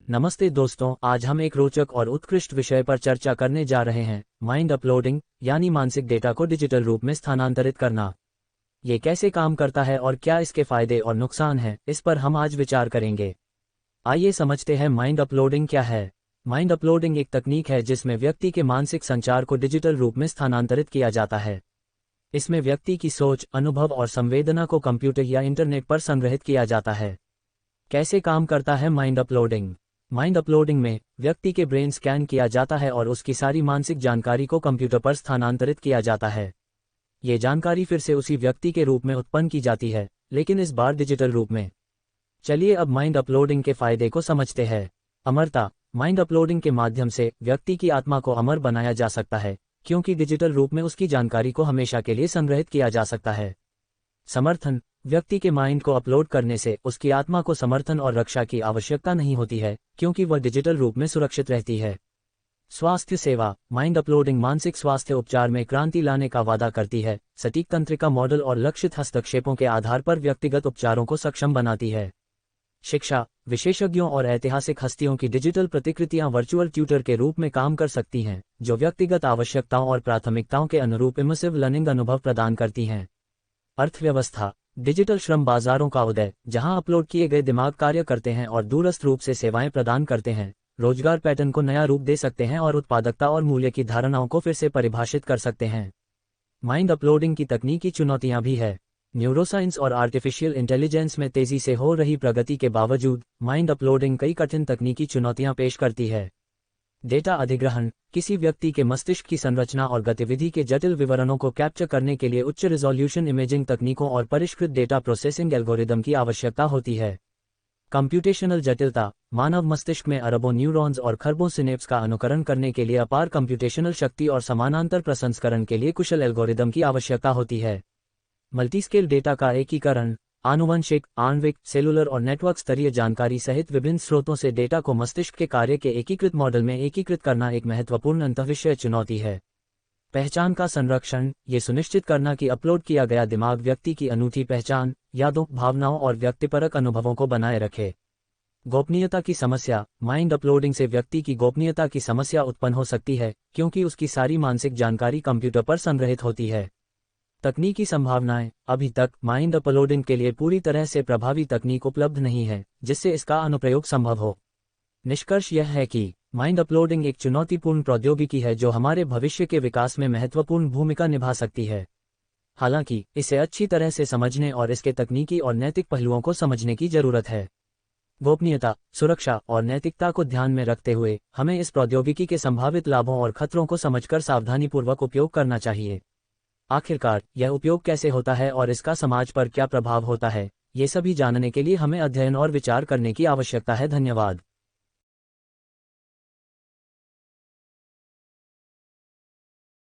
नमस्ते दोस्तों, आज हम एक रोचक और उत्कृष्ट विषय पर चर्चा करने जा रहे हैं। माइंड अपलोडिंग यानी मानसिक डेटा को डिजिटल रूप में स्थानांतरित करना। ये कैसे काम करता है और क्या इसके फायदे और नुकसान हैं, इस पर हम आज विचार करेंगे। आइए समझते हैं माइंड अपलोडिंग क्या है। माइंड अपलोडिंग एक तकनीक है जिसमें व्यक्ति के मानसिक संचार को डिजिटल रूप में स्थानांतरित किया जाता है। इसमें व्यक्ति की सोच, अनुभव और संवेदना को कंप्यूटर या इंटरनेट पर संग्रहित किया जाता है। कैसे काम करता है माइंड अपलोडिंग? माइंड अपलोडिंग में व्यक्ति के ब्रेन स्कैन किया जाता है और उसकी सारी मानसिक जानकारी को कंप्यूटर पर स्थानांतरित किया जाता है। ये जानकारी फिर से उसी व्यक्ति के रूप में उत्पन्न की जाती है, लेकिन इस बार डिजिटल रूप में। चलिए अब माइंड अपलोडिंग के फायदे को समझते हैं। अमरता। माइंड अपलोडिंग के माध्यम से व्यक्ति की आत्मा को अमर बनाया जा सकता है, क्योंकि डिजिटल रूप में उसकी जानकारी को हमेशा के लिए संग्रहित किया जा सकता है। समर्थन। व्यक्ति के माइंड को अपलोड करने से उसकी आत्मा को समर्थन और रक्षा की आवश्यकता नहीं होती है, क्योंकि वह डिजिटल रूप में सुरक्षित रहती है। स्वास्थ्य सेवा। माइंड अपलोडिंग मानसिक स्वास्थ्य उपचार में क्रांति लाने का वादा करती है। सटीक तंत्रिका मॉडल और लक्षित हस्तक्षेपों के आधार पर व्यक्तिगत उपचारों को सक्षम बनाती है। शिक्षा। विशेषज्ञों और ऐतिहासिक हस्तियों की डिजिटल प्रतिकृतियां वर्चुअल ट्यूटर के रूप में काम कर सकती हैं, जो व्यक्तिगत आवश्यकताओं और प्राथमिकताओं के अनुरूप इमर्सिव लर्निंग अनुभव प्रदान करती हैं। अर्थव्यवस्था। डिजिटल श्रम बाजारों का उदय, जहां अपलोड किए गए दिमाग कार्य करते हैं और दूरस्थ रूप से सेवाएं प्रदान करते हैं, रोजगार पैटर्न को नया रूप दे सकते हैं और उत्पादकता और मूल्य की धारणाओं को फिर से परिभाषित कर सकते हैं। माइंड अपलोडिंग की तकनीकी चुनौतियां भी है। न्यूरोसाइंस और आर्टिफिशियल इंटेलिजेंस में तेजी से हो रही प्रगति के बावजूद माइंड अपलोडिंग कई कठिन तकनीकी चुनौतियां पेश करती है। डेटा अधिग्रहण। किसी व्यक्ति के मस्तिष्क की संरचना और गतिविधि के जटिल विवरणों को कैप्चर करने के लिए उच्च रिजोल्यूशन इमेजिंग तकनीकों और परिष्कृत डेटा प्रोसेसिंग एल्गोरिदम की आवश्यकता होती है। कंप्यूटेशनल जटिलता। मानव मस्तिष्क में अरबों न्यूरॉन्स और खरबों सिनेप्स का अनुकरण करने के लिए अपार कंप्यूटेशनल शक्ति और समानांतर प्रसंस्करण के लिए कुशल एल्गोरिदम की आवश्यकता होती है। मल्टीस्केल डेटा का एकीकरण। आनुवंशिक, आणविक, सेलुलर और नेटवर्क स्तरीय जानकारी सहित विभिन्न स्रोतों से डेटा को मस्तिष्क के कार्य के एकीकृत मॉडल में एकीकृत करना एक महत्वपूर्ण अंतःविषय चुनौती है। पहचान का संरक्षण। ये सुनिश्चित करना कि अपलोड किया गया दिमाग व्यक्ति की अनूठी पहचान, यादों, भावनाओं और व्यक्तिपरक अनुभवों को बनाए रखे। गोपनीयता की समस्या। माइंड अपलोडिंग से व्यक्ति की गोपनीयता की समस्या उत्पन्न हो सकती है, क्योंकि उसकी सारी मानसिक जानकारी कंप्यूटर पर संग्रहित होती है। तकनीकी संभावनाएं। अभी तक माइंड अपलोडिंग के लिए पूरी तरह से प्रभावी तकनीक उपलब्ध नहीं है, जिससे इसका अनुप्रयोग संभव हो। निष्कर्ष यह है कि माइंड अपलोडिंग एक चुनौतीपूर्ण प्रौद्योगिकी है जो हमारे भविष्य के विकास में महत्वपूर्ण भूमिका निभा सकती है। हालांकि इसे अच्छी तरह से समझने और इसके तकनीकी और नैतिक पहलुओं को समझने की जरूरत है। गोपनीयता, सुरक्षा और नैतिकता को ध्यान में रखते हुए हमें इस प्रौद्योगिकी के संभावित लाभों और खतरों को समझकर सावधानीपूर्वक उपयोग करना चाहिए। आखिरकार, यह उपयोग कैसे होता है और इसका समाज पर क्या प्रभाव होता है, ये सभी जानने के लिए हमें अध्ययन और विचार करने की आवश्यकता है। धन्यवाद।